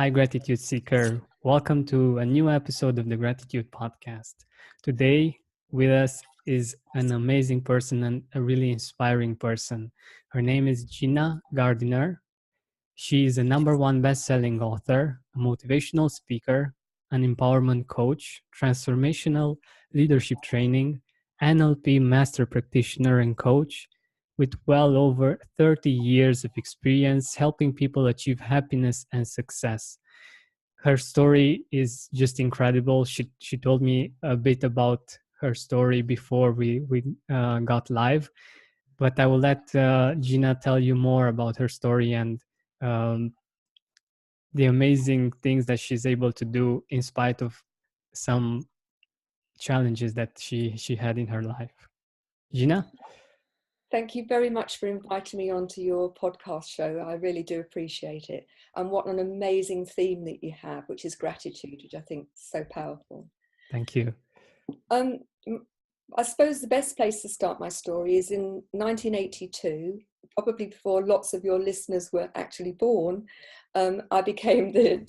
Hi, Gratitude Seeker. Welcome to a new episode of the Gratitude Podcast. Today, with us is an amazing person and a really inspiring person. Her name is Gina Gardiner. She is a #1 best-selling author, a motivational speaker, an empowerment coach, transformational leadership training, NLP master practitioner and coach, with well over 30 years of experience helping people achieve happiness and success. Her story is just incredible. She told me a bit about her story before we got live, but I will let Gina tell you more about her story and um, the amazing things that she's able to do in spite of some challenges that she had in her life. Gina? Thank you very much for inviting me onto your podcast show. I really do appreciate it. And what an amazing theme that you have, which is gratitude, which I think is so powerful. Thank you. I suppose the best place to start my story is in 1982, probably before lots of your listeners were actually born. I became the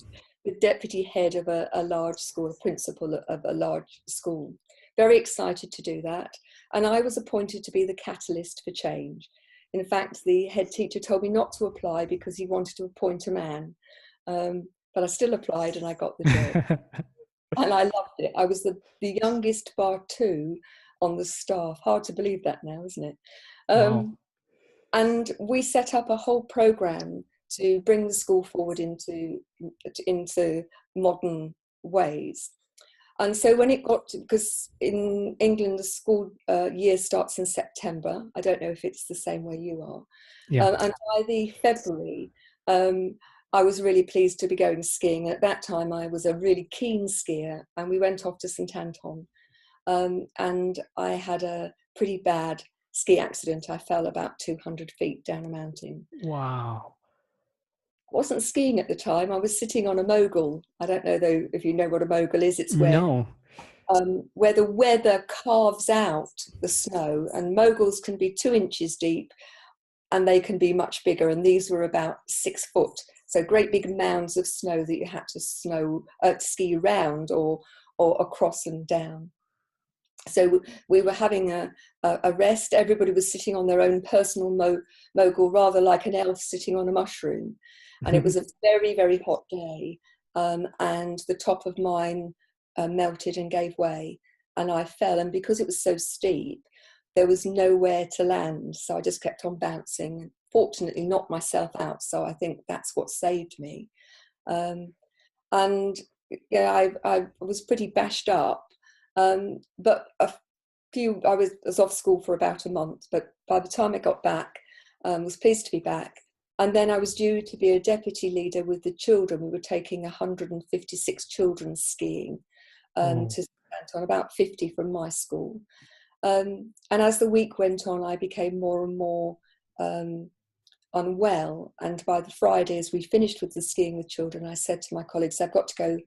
deputy head of a large school, a principal of a large school. Very excited to do that. And I was appointed to be the catalyst for change. In fact, the head teacher told me not to apply because he wanted to appoint a man. But I still applied and I got the job. And I loved it. I was the youngest bar 2 on the staff. Hard to believe that now, isn't it? Wow. And we set up a whole program to bring the school forward into modern ways. And so when it got to, because in England the school year starts in September. I don't know if it's the same where you are. Yeah. And by the February, I was really pleased to be going skiing. At that time, I was a really keen skier, and we went off to St Anton. And I had a pretty bad ski accident. I fell about 200 feet down a mountain. Wow. I wasn't skiing at the time. I was sitting on a mogul. I don't know though if you know what a mogul is. It's where the weather carves out the snow, and moguls can be 2 inches deep, and they can be much bigger. And these were about 6 foot, so great big mounds of snow that you had to ski round or across and down. So we were having a rest. Everybody was sitting on their own personal mogul, rather like an elf sitting on a mushroom. And it was a very, very hot day. And the top of mine melted and gave way. And I fell. And because it was so steep, there was nowhere to land. So I just kept on bouncing. Fortunately, knocked myself out. So I think that's what saved me. And yeah, I was pretty bashed up. But I was off school for about a month, but by the time I got back, was pleased to be back. And then I was due to be a deputy leader with the children. We were taking 156 children skiing to St about 50 from my school. And as the week went on, I became more and more unwell. And by the Friday, as we finished with the skiing with children, I said to my colleagues, I've got to go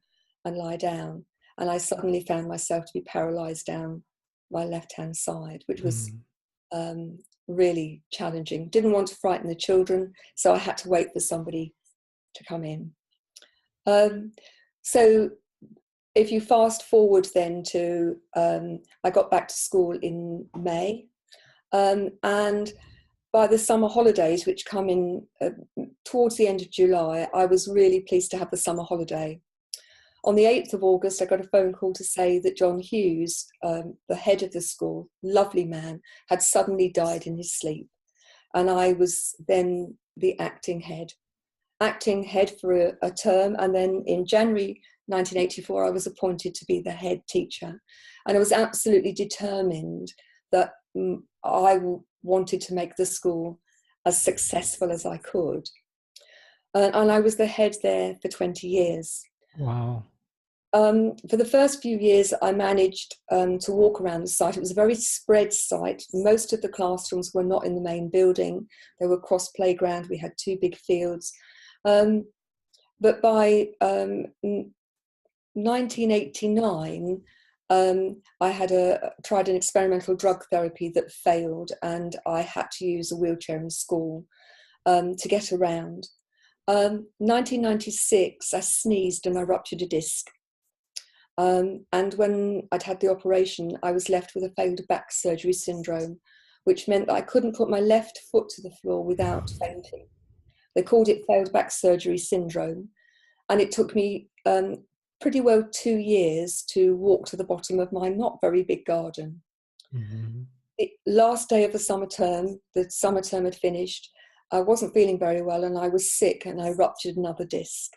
and lie down. And I suddenly found myself to be paralysed down my left-hand side, which was really challenging. Didn't want to frighten the children, so I had to wait for somebody to come in. So if you fast forward then to, I got back to school in May, and by the summer holidays, which come in towards the end of July, I was really pleased to have the summer holiday. On the 8th of August, I got a phone call to say that John Hughes, the head of the school, lovely man, had suddenly died in his sleep. And I was then the acting head for a term. And then in January 1984, I was appointed to be the head teacher. And I was absolutely determined that I wanted to make the school as successful as I could. And I was the head there for 20 years. Wow. For the first few years, I managed to walk around the site. It was a very spread site. Most of the classrooms were not in the main building. They were cross playground. We had 2 big fields. But by 1989, I had tried an experimental drug therapy that failed, and I had to use a wheelchair in school to get around. 1996, I sneezed and I ruptured a disc. And when I'd had the operation, I was left with a failed back surgery syndrome, which meant that I couldn't put my left foot to the floor without fainting. They called it failed back surgery syndrome. And it took me pretty well 2 years to walk to the bottom of my not very big garden. Mm-hmm. The last day of the summer term had finished. I wasn't feeling very well and I was sick and I ruptured another disc.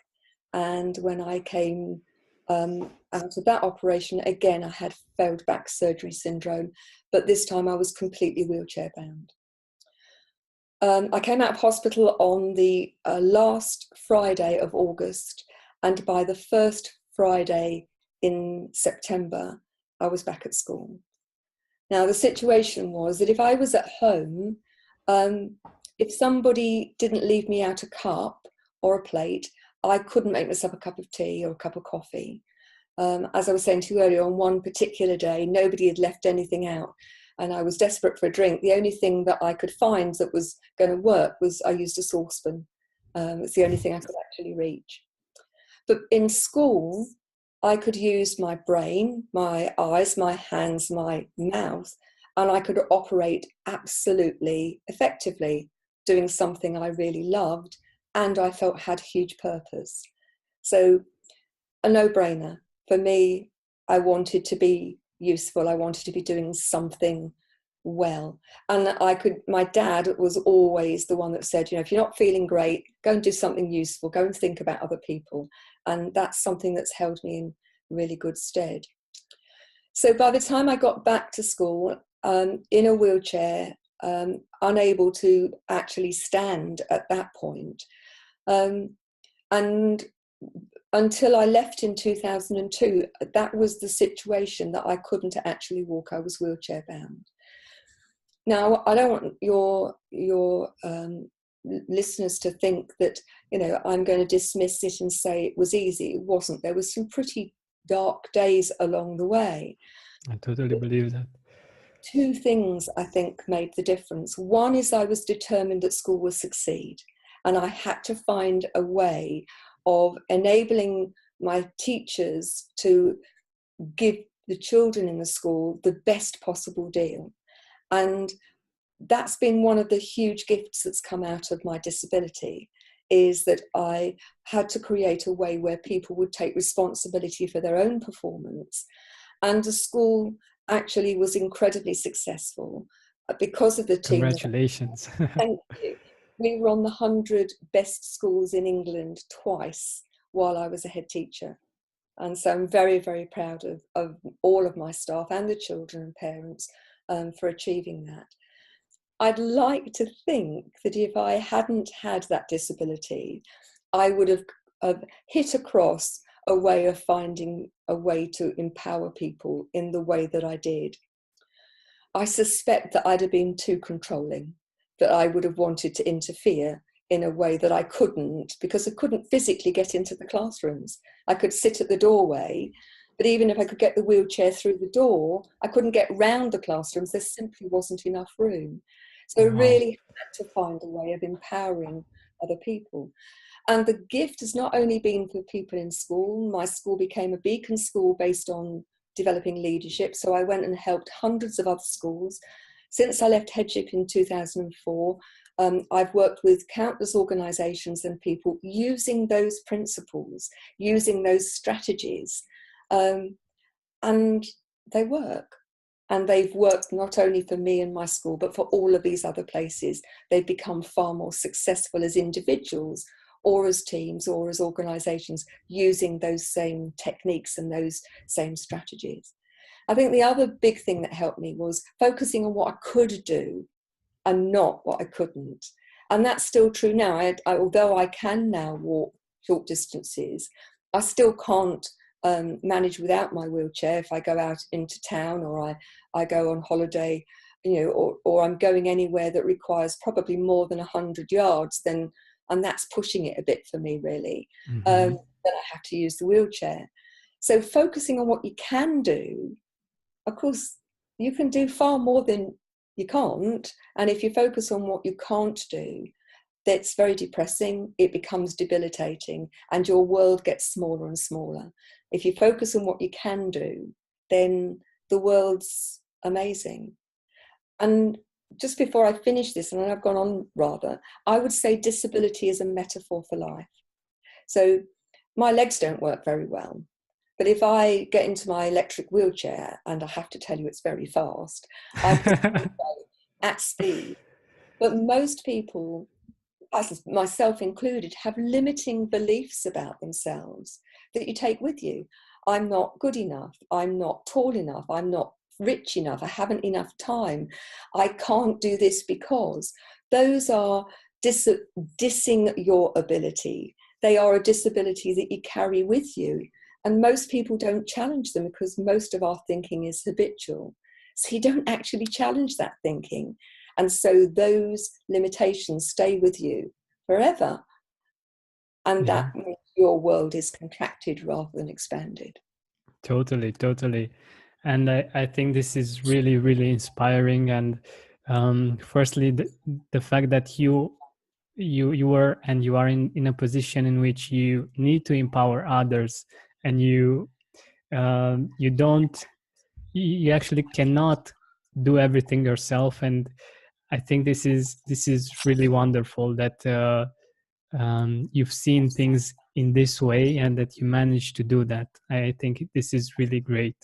And when I came out of that operation, again, I had failed back surgery syndrome, but this time I was completely wheelchair bound. I came out of hospital on the last Friday of August, and by the first Friday in September, I was back at school. Now, the situation was that if I was at home, if somebody didn't leave me out a cup or a plate, I couldn't make myself a cup of tea or a cup of coffee. As I was saying to you earlier, on one particular day, nobody had left anything out, and I was desperate for a drink. The only thing that I could find that was going to work was I used a saucepan. It's the only thing I could actually reach. But in school, I could use my brain, my eyes, my hands, my mouth, and I could operate absolutely effectively, doing something I really loved and I felt had huge purpose. So a no-brainer. For me, I wanted to be useful. I wanted to be doing something well. And my dad was always the one that said, if you're not feeling great, go and do something useful, go and think about other people. And that's something that's held me in really good stead. So by the time I got back to school, in a wheelchair, unable to actually stand at that point, and until I left in 2002, that was the situation, that I couldn't actually walk. I was wheelchair bound. Now, I don't want your listeners to think that, I'm going to dismiss it and say it was easy. It wasn't. There was some pretty dark days along the way. I totally believe that. Two things, I think, made the difference. One is I was determined that school would succeed, and I had to find a way of enabling my teachers to give the children in the school the best possible deal. And that's been one of the huge gifts that's come out of my disability, is that I had to create a way where people would take responsibility for their own performance. And the school actually was incredibly successful because of the team. Congratulations. Thank you. We were on the 100 best schools in England twice while I was a head teacher. And so I'm very, very proud of all of my staff and the children and parents for achieving that. I'd like to think that if I hadn't had that disability, I would have hit across a way of finding a way to empower people in the way that I did. I suspect that I'd have been too controlling, that I would have wanted to interfere in a way that I couldn't, because I couldn't physically get into the classrooms. I could sit at the doorway, but even if I could get the wheelchair through the door, I couldn't get round the classrooms. There simply wasn't enough room. So I really had to find a way of empowering other people. And the gift has not only been for people in school. My school became a beacon school based on developing leadership. So I went and helped hundreds of other schools. Since I left headship in 2004, I've worked with countless organisations and people using those principles, using those strategies, and they work. And they've worked not only for me and my school, but for all of these other places. They've become far more successful as individuals or as teams or as organisations using those same techniques and those same strategies. I think the other big thing that helped me was focusing on what I could do and not what I couldn't. And that's still true now. Although I can now walk short distances, I still can't manage without my wheelchair if I go out into town or I go on holiday, or I'm going anywhere that requires probably more than 100 yards, and that's pushing it a bit for me, really. Mm-hmm. Then I have to use the wheelchair. So focusing on what you can do, of course, you can do far more than you can't. And if you focus on what you can't do, that's very depressing. It becomes debilitating, and your world gets smaller and smaller. If you focus on what you can do, then the world's amazing. And just before I finish this, and I've gone on rather, I would say disability is a metaphor for life. So my legs don't work very well, but if I get into my electric wheelchair, and I have to tell you it's very fast, I can go at speed. But most people, myself included, have limiting beliefs about themselves that you take with you. I'm not good enough. I'm not tall enough. I'm not rich enough. I haven't enough time. I can't do this because those are dissing your ability. They are a disability that you carry with you. And most people don't challenge them because most of our thinking is habitual. So you don't actually challenge that thinking. And so those limitations stay with you forever. And that means your world is contracted rather than expanded. Totally, totally. And I think this is really, really inspiring. And firstly, the fact that you were and you are in a position in which you need to empower others, and you don't, you actually cannot do everything yourself. And I think this is really wonderful that you've seen things in this way and that you managed to do that. I think this is really great.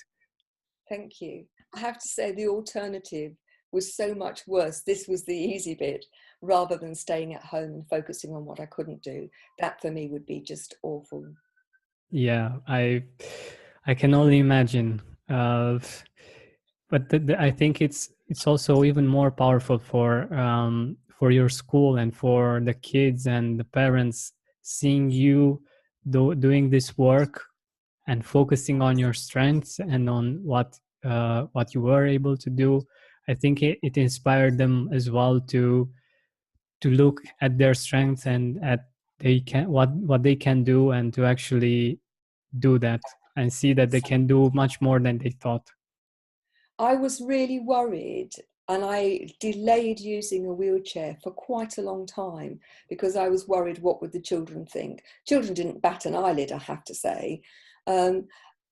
Thank you. I have to say the alternative was so much worse. This was the easy bit, rather than staying at home and focusing on what I couldn't do. That for me would be just awful. Yeah, I can only imagine. But I think it's also even more powerful for your school and for the kids and the parents, seeing you doing this work and focusing on your strengths and on what you were able to do. I think it inspired them as well to look at their strengths and at they can what they can do, and to actually do that and see that they can do much more than they thought. I was really worried, and I delayed using a wheelchair for quite a long time because I was worried, what would the children think? Children didn't bat an eyelid, I have to say.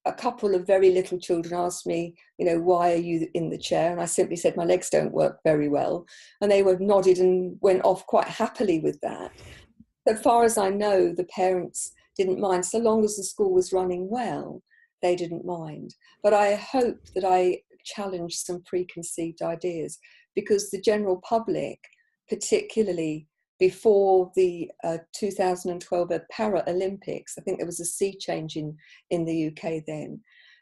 A couple of very little children asked me, why are you in the chair? And I simply said, my legs don't work very well. And they were nodded and went off quite happily with that. As far as I know, the parents didn't mind. So long as the school was running well, they didn't mind. But I hope that I challenged some preconceived ideas, because the general public, particularly before the 2012 Paralympics, I think there was a sea change in the UK then,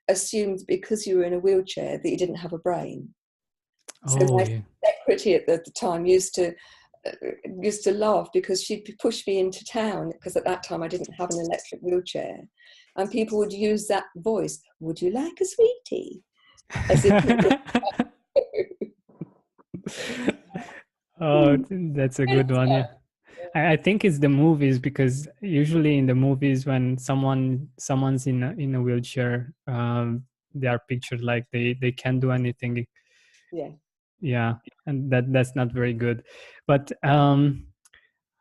assumed because you were in a wheelchair that you didn't have a brain. So my secretary at the time used to laugh because she'd push me into town, because at that time I didn't have an electric wheelchair, and people would use that voice, would you like a sweetie? As if Oh, that's a good one. Yeah, I think it's the movies, because usually in the movies when someone's in a wheelchair, they are pictured like they can't do anything. Yeah, and that's not very good. But I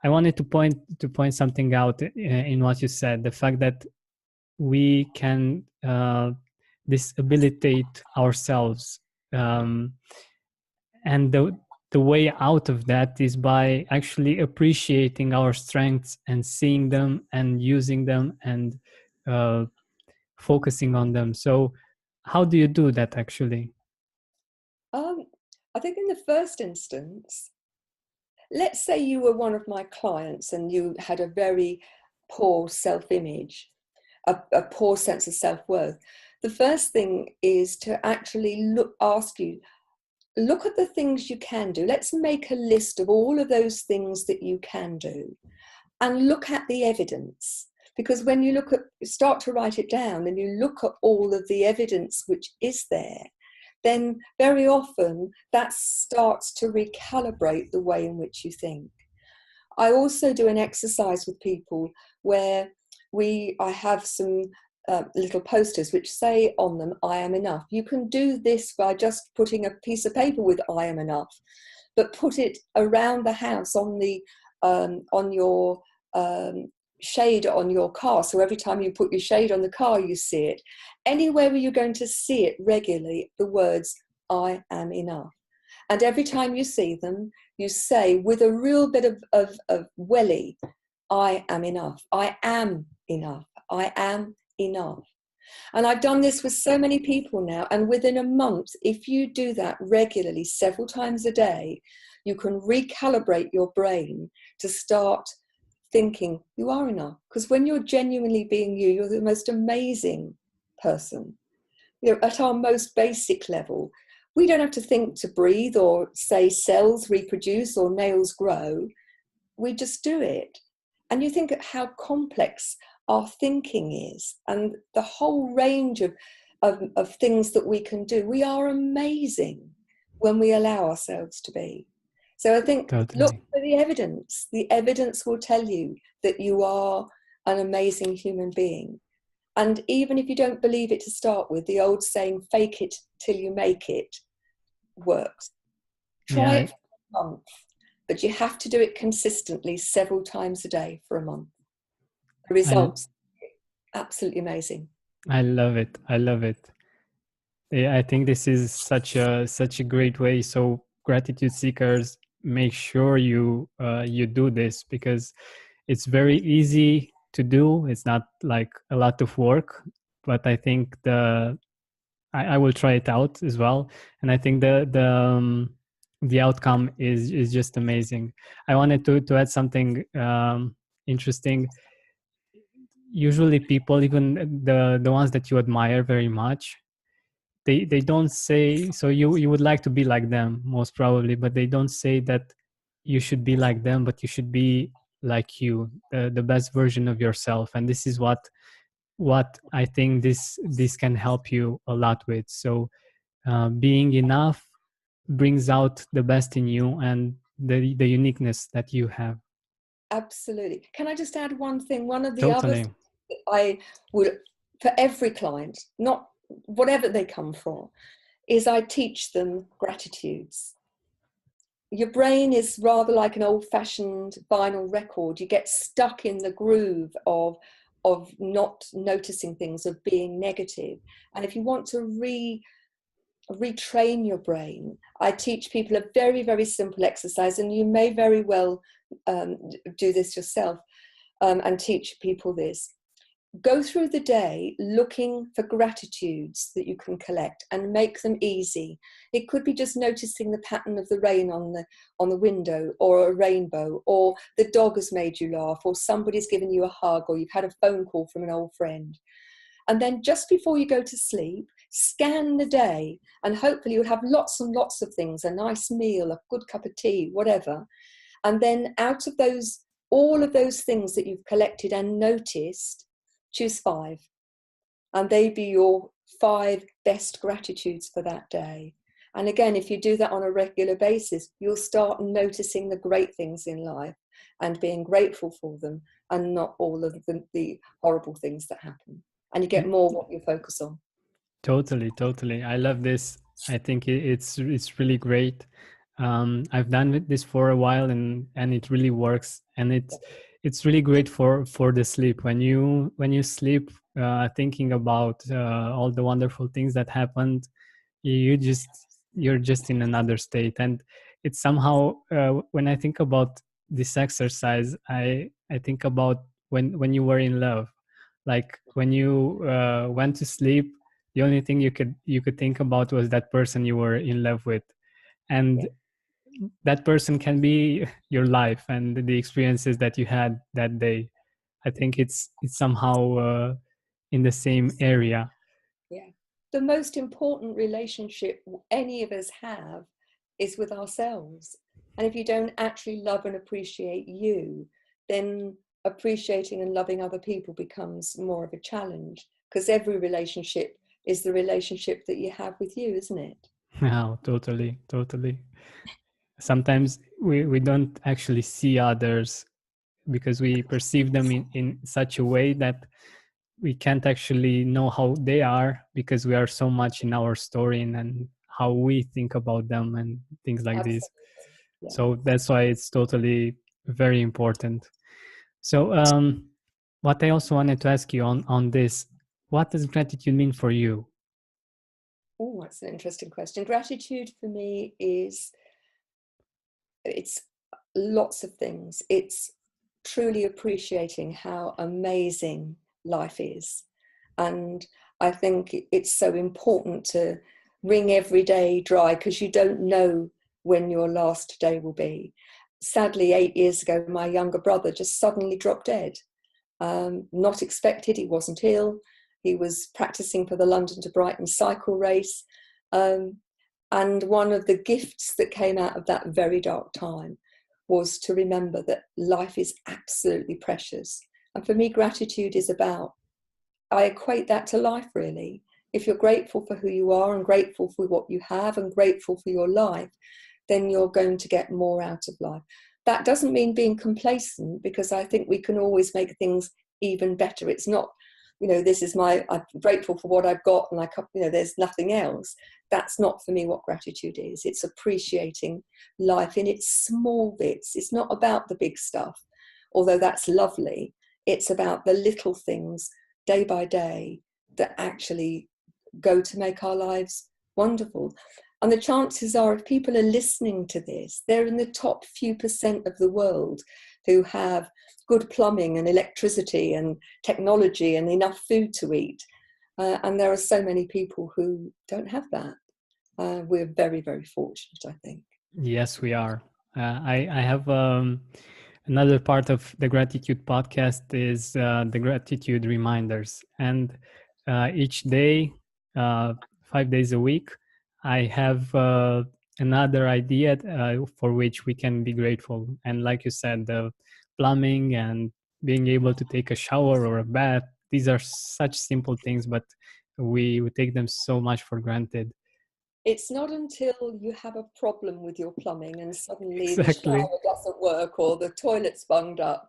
wanted to point something out in what you said, the fact that we can disabilitate ourselves, and the way out of that is by actually appreciating our strengths and seeing them and using them and focusing on them. So how do you do that actually? I think in the first instance, let's say you were one of my clients and you had a very poor self-image, a poor sense of self-worth. The first thing is to actually look at the things you can do. Let's make a list of all of those things that you can do and look at the evidence. Because when you start to write it down and you look at all of the evidence which is there, then very often that starts to recalibrate the way in which you think. I also do an exercise with people where I have some little posters which say on them, I am enough. You can do this by just putting a piece of paper with I am enough, but put it around the house on the on your shade on your car. So every time you put your shade on the car, you see it. Anywhere where you're going to see it regularly, the words, I am enough. And every time you see them, you say with a real bit of welly, I am enough. I am enough. I am enough. And I've done this with so many people now. And within a month, if you do that regularly, several times a day, you can recalibrate your brain to start thinking you are enough. Because when you're genuinely being you, you're the most amazing person. You know, at our most basic level, we don't have to think to breathe or say cells reproduce or nails grow. We just do it. And you think of how complex our thinking is and the whole range of things that we can do. We are amazing when we allow ourselves to be. So I think, look for the evidence. The evidence will tell you that you are an amazing human being. And even if you don't believe it to start with, the old saying, fake it till you make it, works. Try it for a month, but you have to do it consistently several times a day for a month. The results, absolutely amazing. I love it. I love it. Yeah, I think this is such a great way. So gratitude seekers, make sure you do this, because it's very easy to do. It's not like a lot of work, but I think I will try it out as well, and I think the outcome is just amazing. I wanted to add something interesting. Usually, people, even the ones that you admire very much, they don't say so. You would like to be like them, most probably, but they don't say that you should be like them, but you should be like you, the best version of yourself. And this is what I think this can help you a lot with. So being enough brings out the best in you and the uniqueness that you have. Absolutely. Can I just add one thing? One of the Totally. other that I would, for every client, not whatever they come from, is I teach them gratitudes. Your brain is rather like an old-fashioned vinyl record. You get stuck in the groove of not noticing things, of being negative. And if you want to retrain your brain, I teach people a very, very simple exercise, and you may very well do this yourself and teach people this. Go through the day looking for gratitudes that you can collect and make them easy. It could be just noticing the pattern of the rain on the window, or a rainbow, or the dog has made you laugh, or somebody's given you a hug, or you've had a phone call from an old friend. And then just before you go to sleep, scan the day, and hopefully you'll have lots and lots of things, a nice meal, a good cup of tea, whatever. And then out of those, all of those things that you've collected and noticed, choose 5. And they be your 5 best gratitudes for that day. And again, if you do that on a regular basis, you'll start noticing the great things in life and being grateful for them, and not all of the horrible things that happen. And you get more what you focus on. Totally. I love this. I think it's really great. I've done this for a while, and it really works. And it's really great for the sleep. When you sleep, thinking about all the wonderful things that happened, you're just in another state. And it's somehow, when I think about this exercise, I think about when you were in love. Like when you went to sleep, the only thing you could think about was that person you were in love with. And that person can be your life and the experiences that you had that day. I think it's somehow in the same area. Yeah. The most important relationship any of us have is with ourselves. And if you don't actually love and appreciate you, then appreciating and loving other people becomes more of a challenge, because every relationship is the relationship that you have with you, isn't it? Oh, totally. Sometimes we don't actually see others because we perceive them in such a way that we can't actually know how they are, because we are so much in our story and how we think about them and things like Absolutely. this. Yeah. So that's why it's totally very important. So, what I also wanted to ask you on this, what does gratitude mean for you? Oh, that's an interesting question. Gratitude for me it's lots of things. It's truly appreciating how amazing life is. And I think it's so important to wring every day dry, because you don't know when your last day will be. Sadly, 8 years ago, my younger brother just suddenly dropped dead. Not expected. He wasn't ill. He was practicing for the London to Brighton cycle race. And one of the gifts that came out of that very dark time was to remember that life is absolutely precious. And for me, gratitude is about, I equate that to life, really. If you're grateful for who you are and grateful for what you have and grateful for your life, then you're going to get more out of life. That doesn't mean being complacent, because I think we can always make things even better. It's not, I'm grateful for what I've got and there's nothing else. That's not for me what gratitude is. It's appreciating life in its small bits. It's not about the big stuff, although that's lovely. It's about the little things day by day that actually go to make our lives wonderful. And the chances are, if people are listening to this, they're in the top few percent of the world who have good plumbing and electricity and technology and enough food to eat. And there are so many people who don't have that. We're very, very fortunate, I think. Yes, we are. I have another part of the gratitude podcast is the gratitude reminders, and each day, 5 days a week, I have another idea for which we can be grateful. And like you said, the plumbing and being able to take a shower or a bath, these are such simple things, but we take them so much for granted. It's not until you have a problem with your plumbing and suddenly the Exactly. shower doesn't work or the toilet's bunged up,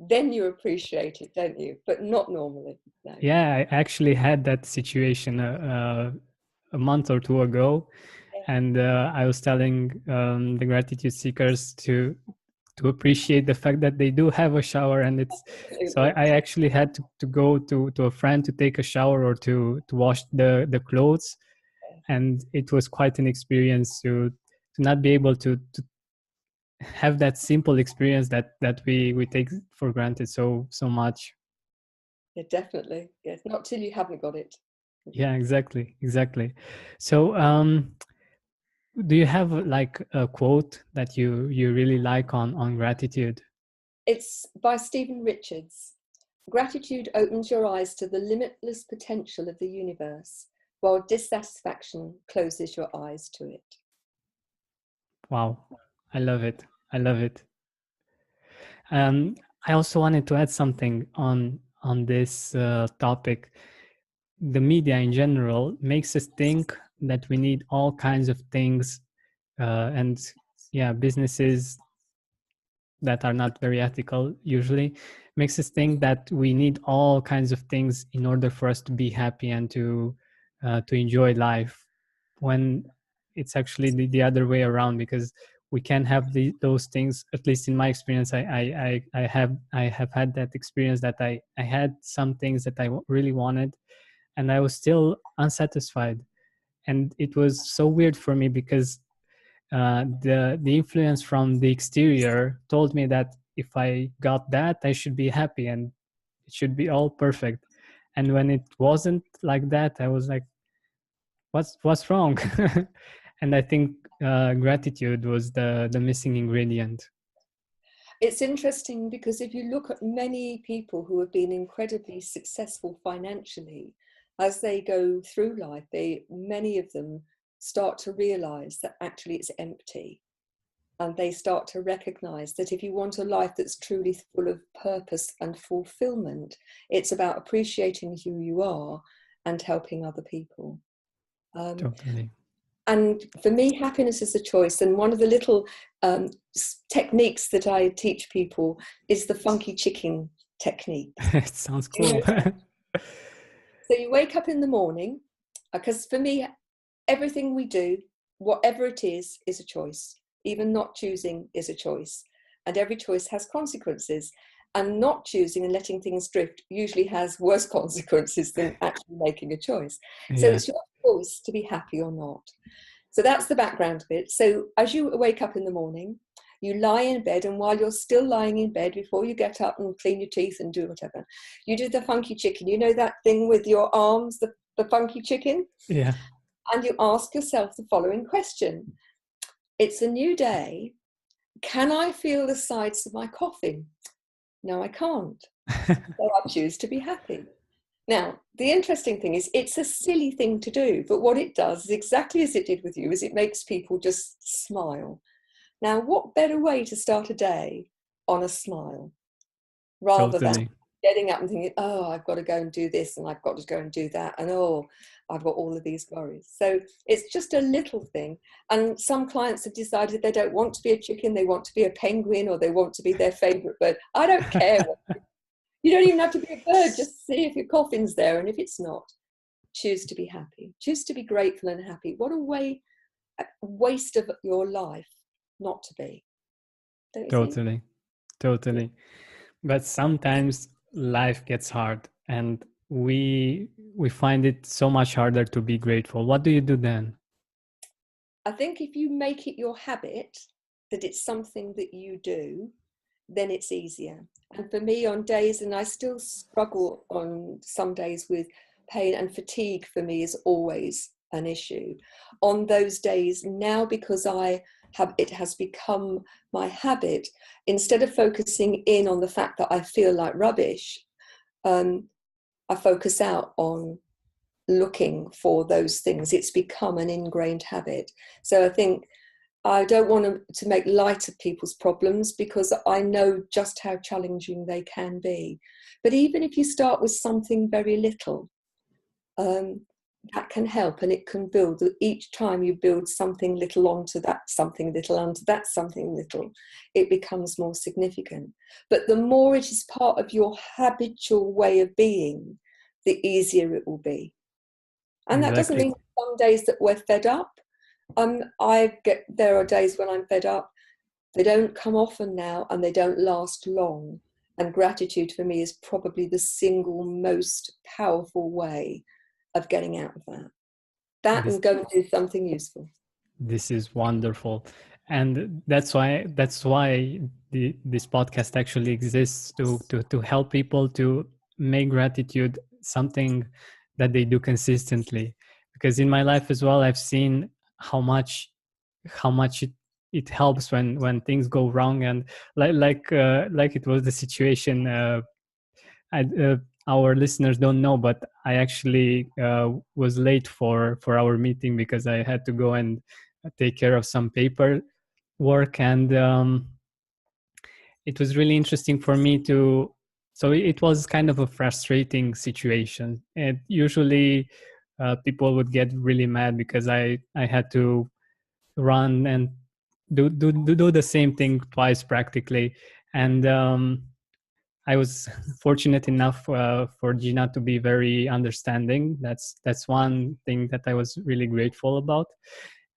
then you appreciate it, don't you? But not normally. No. Yeah, I actually had that situation a month or two ago, and I was telling the gratitude seekers to appreciate the fact that they do have a shower, and it's so Absolutely. I actually had to go to a friend to take a shower or to wash the clothes, and it was quite an experience to not be able to have that simple experience that we take for granted so much. Yeah, definitely. Yes, not till you haven't got it. Yeah, exactly. So do you have like a quote that you really like on gratitude? It's by Stephen Richards. Gratitude opens your eyes to the limitless potential of the universe, while dissatisfaction closes your eyes to it. Wow, I love it. I love it. um I also wanted to add something on this topic. The media in general makes us think that we need all kinds of things, and yeah, businesses that are not very ethical usually makes us think that we need all kinds of things in order for us to be happy and to enjoy life, when it's actually the other way around, because we can have those things. At least in my experience, I have had that experience that I had some things that I really wanted, and I was still unsatisfied. And it was so weird for me because the influence from the exterior told me that if I got that, I should be happy and it should be all perfect. And when it wasn't like that, I was like, what's wrong? And I think gratitude was the missing ingredient. It's interesting because if you look at many people who have been incredibly successful financially, as they go through life, many of them start to realize that actually it's empty. And they start to recognize that if you want a life that's truly full of purpose and fulfillment, it's about appreciating who you are and helping other people. Totally. And for me, happiness is a choice. And one of the little techniques that I teach people is the funky chicken technique. It sounds You know, cool. so you wake up in the morning, because for me, everything we do, whatever it is a choice. Even not choosing is a choice. and every choice has consequences. And not choosing and letting things drift usually has worse consequences than actually making a choice. So it's your choice to be happy or not. So that's the background of it. So as you wake up in the morning, you lie in bed, and while you're still lying in bed, before you get up and clean your teeth and do whatever, you do the funky chicken. You know that thing with your arms, the funky chicken? Yeah. And you ask yourself the following question. It's a new day. Can I feel the sides of my coffin? No, I can't. So I choose to be happy. Now, the interesting thing is it's a silly thing to do, but what it does is exactly as it did with you, is it makes people just smile. Now, what better way to start a day on a smile rather than getting up and thinking, oh, I've got to go and do this and I've got to go and do that, and oh, I've got all of these worries. So it's just a little thing. And some clients have decided they don't want to be a chicken, they want to be a penguin, or they want to be their favourite bird. I don't care. You don't even have to be a bird, just see if your coffin's there, and if it's not, choose to be happy. Choose to be grateful and happy. What a waste of your life not to be. Don't you think? Totally. But sometimes life gets hard, and we find it so much harder to be grateful. What do you do then? I think if you make it your habit that it's something that you do, then it's easier. And for me, on days, and I still struggle on some days with pain and fatigue, for me is always an issue. On those days now, because it has become my habit, instead of focusing in on the fact that I feel like rubbish, I focus out on looking for those things. It's become an ingrained habit. So I think I don't want to make light of people's problems, because I know just how challenging they can be. But even if you start with something very little, that can help, and it can build. Each time you build something little onto that something little onto that something little, it becomes more significant. But the more it is part of your habitual way of being, the easier it will be. And that doesn't mean some days that we're fed up. There are days when I'm fed up. They don't come often now, and they don't last long. And gratitude for me is probably the single most powerful way of getting out of that. And go and do something useful. This is wonderful. And that's why this podcast actually exists, to help people to make gratitude something that they do consistently. Because in my life as well, I've seen how much it helps when things go wrong, and like it was the situation. Our listeners don't know, but I actually was late for our meeting because I had to go and take care of some paper work, and it was really interesting for me to. So it was kind of a frustrating situation, and usually people would get really mad because I had to run and do the same thing twice practically, and I was fortunate enough for Gina to be very understanding. That's one thing that I was really grateful about.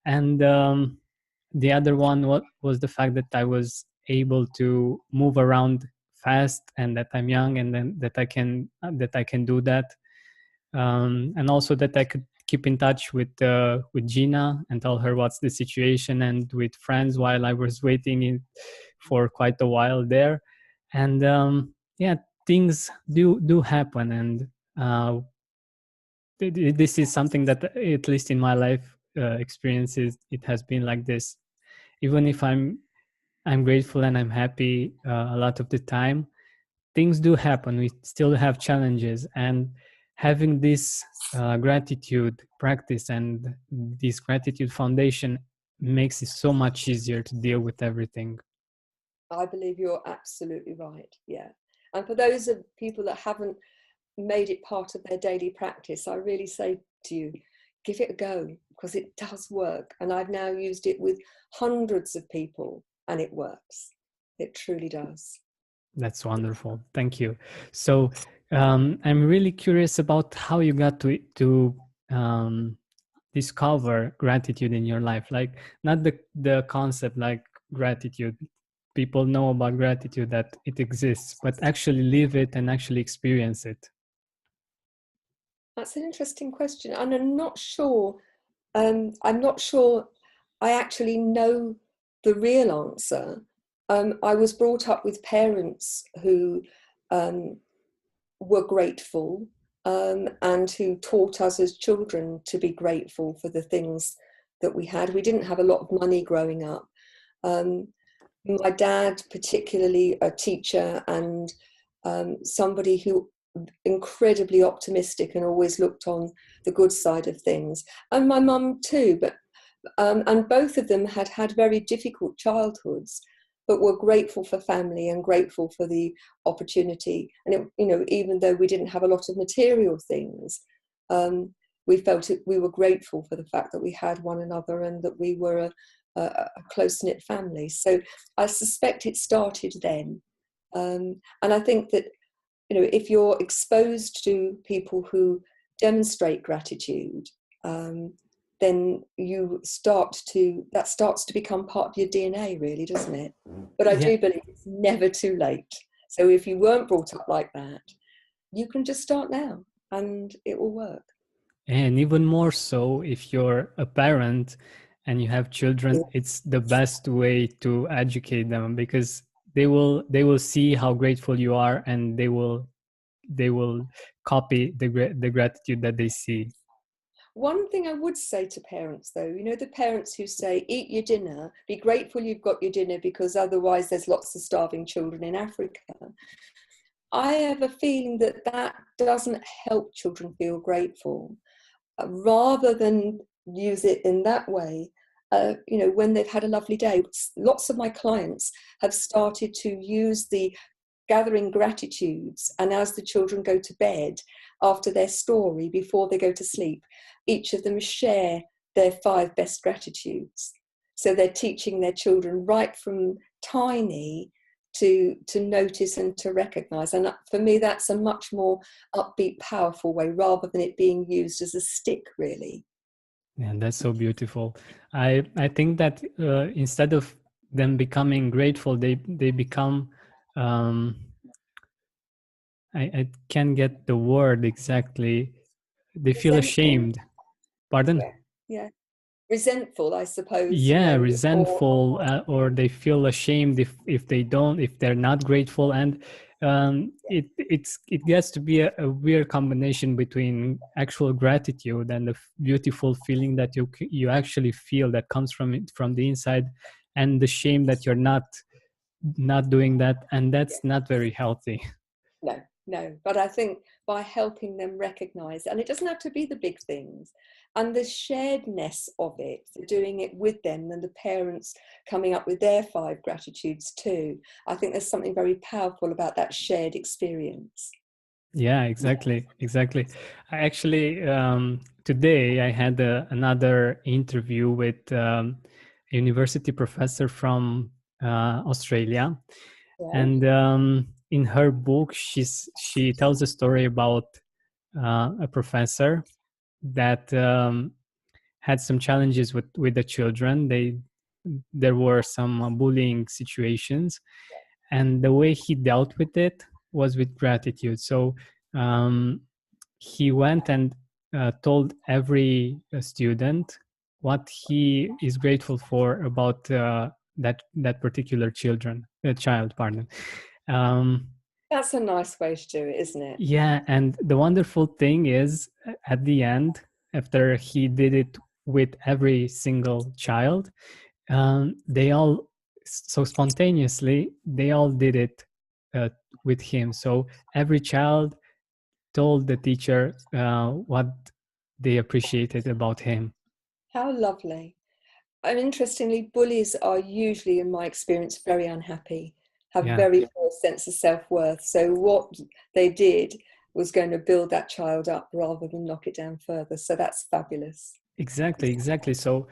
And the other one was the fact that I was able to move around fast, and that I'm young, and then that I can do that, and also that I could keep in touch with Gina and tell her what's the situation, and with friends while I was waiting for quite a while there. And yeah, things do happen, and this is something that, at least in my life experiences, it has been like this. Even if I'm grateful and I'm happy a lot of the time, things do happen. We still have challenges, and having this gratitude practice and this gratitude foundation makes it so much easier to deal with everything. I believe you're absolutely right. Yeah. And for those of people that haven't made it part of their daily practice, I really say to you, give it a go, because it does work. And I've now used it with hundreds of people, and it works. It truly does. That's wonderful. Thank you. So I'm really curious about how you got to discover gratitude in your life. Like, not the concept like gratitude, people know about gratitude, that it exists, but actually live it and actually experience it? That's an interesting question, and I'm not sure. I'm not sure I actually know the real answer. I was brought up with parents who were grateful, and who taught us as children to be grateful for the things that we had. We didn't have a lot of money growing up. Um, my dad, particularly a teacher and somebody who incredibly optimistic and always looked on the good side of things, and my mum too, but and both of them had had very difficult childhoods, but were grateful for family and grateful for the opportunity. And it, you know, even though we didn't have a lot of material things, we felt it, we were grateful for the fact that we had one another and that we were a close-knit family. So I suspect it started then. And I think that, you know, if you're exposed to people who demonstrate gratitude, then that starts to become part of your DNA, really, doesn't it? But I Yeah. do believe it's never too late. So if you weren't brought up like that, you can just start now and it will work. And even more so if you're a parent and you have children, it's the best way to educate them, because they will see how grateful you are, and they will copy the gratitude that they see. One thing I would say to parents, though, you know, the parents who say, eat your dinner, be grateful you've got your dinner because otherwise there's lots of starving children in Africa. I have a feeling that that doesn't help children feel grateful. Rather than use it in that way, you know, when they've had a lovely day, lots of my clients have started to use the gathering gratitudes, and as the children go to bed after their story, before they go to sleep, each of them share their 5 best gratitudes. So they're teaching their children right from tiny to notice and to recognize. And for me, that's a much more upbeat, powerful way, rather than it being used as a stick, really. And that's so beautiful. I think that instead of them becoming grateful, they become, um, I can't get the word exactly. They feel Resentful. ashamed. Pardon? Yeah, yeah. Resentful, I suppose, you Yeah, know, resentful, or they feel ashamed if they don't, if they're not grateful. And it gets to be a weird combination between actual gratitude and the beautiful feeling that you actually feel that comes from it, from the inside, and the shame that you're not doing that, and yeah. that's not very healthy. No, no. But I think by helping them recognize, and it doesn't have to be the big things, and the sharedness of it, doing it with them and the parents coming up with their 5 gratitudes too. I think there's something very powerful about that shared experience. Yeah, exactly. I actually, today I had another interview with a university professor from Australia, Yeah, and in her book, she tells a story about a professor that had some challenges with the children. There were some bullying situations, and the way he dealt with it was with gratitude. So um, he went and told every student what he is grateful for about that particular child, pardon. um, that's a nice way to do it, isn't it? yeah, and the wonderful thing is, at the end, after he did it with every single child, they all, so spontaneously, they all did it uh, with him. So every child told the teacher what they appreciated about him. How lovely. And interestingly, bullies are usually, in my experience, very unhappy, have Yeah, very poor sense of self-worth. So what they did was going to build that child up rather than knock it down further. So that's fabulous. exactly. So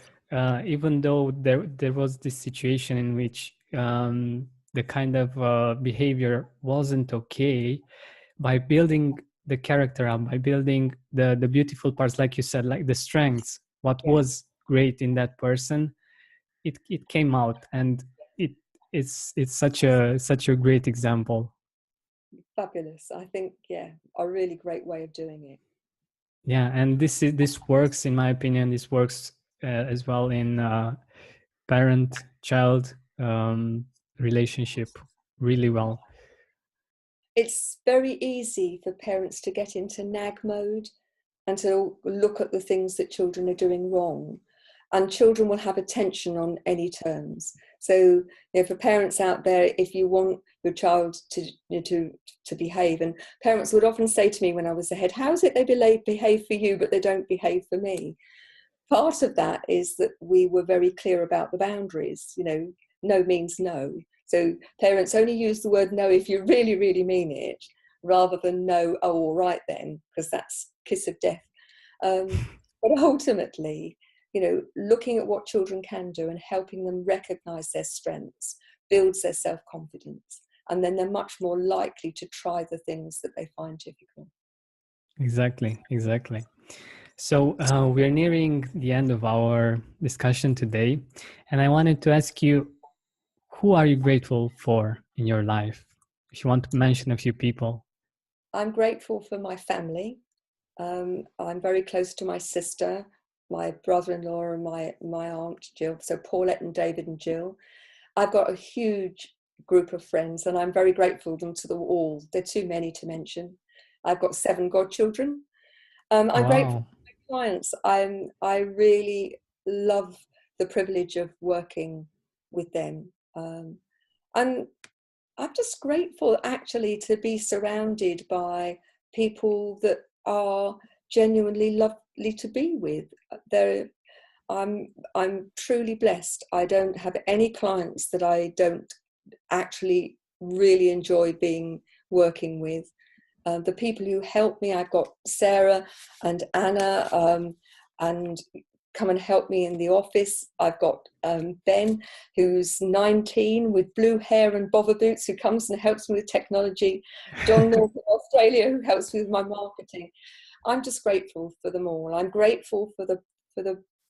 even though there was this situation in which the kind of behavior wasn't okay, by building the character up, by building the beautiful parts, like you said, like the strengths, what Yeah. was great in that person, it came out, and it it's such a great example. Fabulous. I think, yeah, a really great way of doing it. Yeah, and this works, in my opinion. This works as well in parent-child relationship really well. It's very easy for parents to get into nag mode and to look at the things that children are doing wrong. And children will have attention on any terms. So, for parents out there, if you want your child to behave, and parents would often say to me when I was ahead, how is it they behave for you, but they don't behave for me? Part of that is that we were very clear about the boundaries. No means no. So parents only use the word no if you really, really mean it, rather than no, oh, all right then, because that's kiss of death. But ultimately, looking at what children can do and helping them recognise their strengths builds their self-confidence. And then they're much more likely to try the things that they find difficult. Exactly. So we're nearing the end of our discussion today. And I wanted to ask you, who are you grateful for in your life? If you want to mention a few people. I'm grateful for my family. I'm very close to my sister, my brother-in-law, and my aunt Jill. So Paulette and David and Jill. I've got a huge group of friends, and I'm very grateful to them all. They're too many to mention. I've got 7 godchildren. I'm grateful for my clients. I really love the privilege of working with them. And I'm just grateful actually to be surrounded by people that are genuinely lovely to be with. I'm truly blessed. I don't have any clients that I don't actually really enjoy working with. The people who help me, I've got Sarah and Anna, and come and help me in the office. I've got Ben, who's 19 with blue hair and bother boots, who comes and helps me with technology. John North in Australia, who helps me with my marketing. I'm just grateful for them all. I'm grateful for the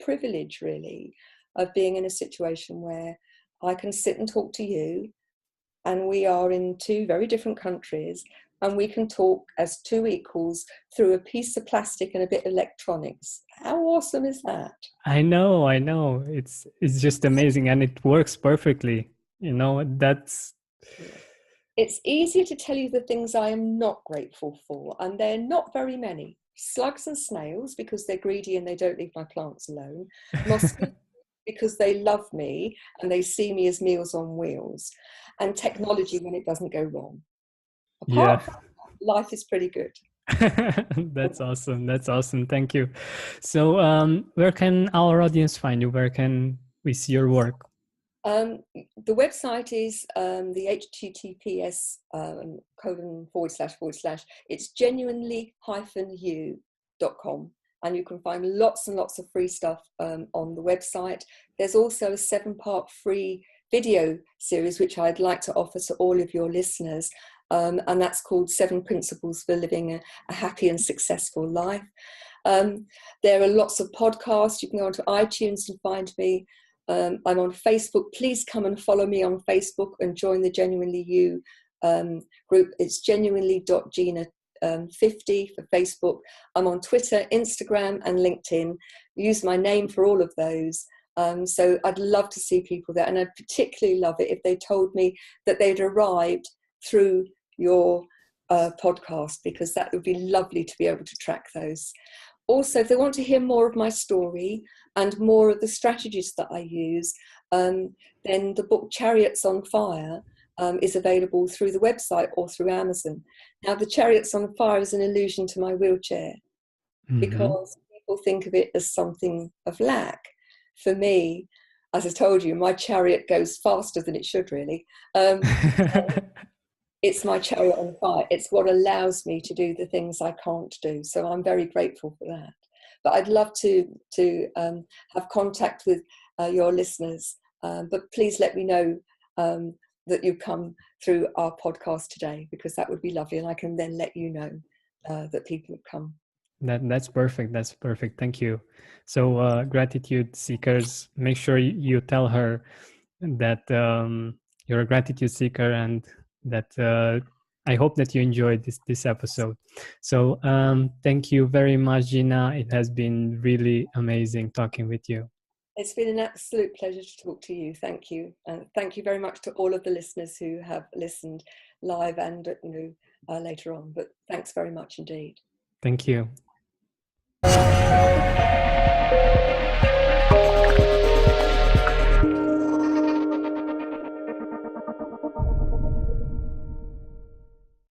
privilege, really, of being in a situation where I can sit and talk to you, and we are in 2 very different countries, and we can talk as 2 equals through a piece of plastic and a bit of electronics. How awesome is that? I know. It's just amazing, and it works perfectly. That's... It's easier to tell you the things I am not grateful for, and they're not very many. Slugs and snails, because they're greedy and they don't leave my plants alone. Mosquitoes, because they love me and they see me as Meals on Wheels. And technology when it doesn't go wrong. Apart from that, life is pretty good. That's awesome. Thank you. So where can our audience find you? Where can we see your work? The website is the https :// it's genuinely-you.com, and you can find lots and lots of free stuff on the website. There's also a 7-part free video series which I'd like to offer to all of your listeners, and that's called 7 Principles for Living a Happy and Successful Life. There are lots of podcasts. You can go onto iTunes and find me. I'm on Facebook. Please come and follow me on Facebook and join the Genuinely You group. It's genuinely.gina 50 for Facebook. I'm on Twitter, Instagram, and LinkedIn. Use my name for all of those. So I'd love to see people there, and I'd particularly love it if they told me that they'd arrived through your podcast, because that would be lovely to be able to track those. Also, if they want to hear more of my story and more of the strategies that I use, then the book Chariots on Fire is available through the website or through Amazon. Now, the Chariots on Fire is an allusion to my wheelchair, because people think of it as something of lack. For me, as I told you, my chariot goes faster than it should, really. It's my chariot on fire. It's what allows me to do the things I can't do. So I'm very grateful for that. But I'd love to have contact with your listeners. But please let me know that you come through our podcast today, because that would be lovely. And I can then let you know that people have come. That's perfect. Thank you. So gratitude seekers, make sure you tell her that you're a gratitude seeker, and that I hope that you enjoyed this episode. So thank you very much, Gina. It has been really amazing talking with you. It's been an absolute pleasure to talk to you. Thank you. And thank you very much to all of the listeners who have listened live and later on. But thanks very much indeed. Thank you.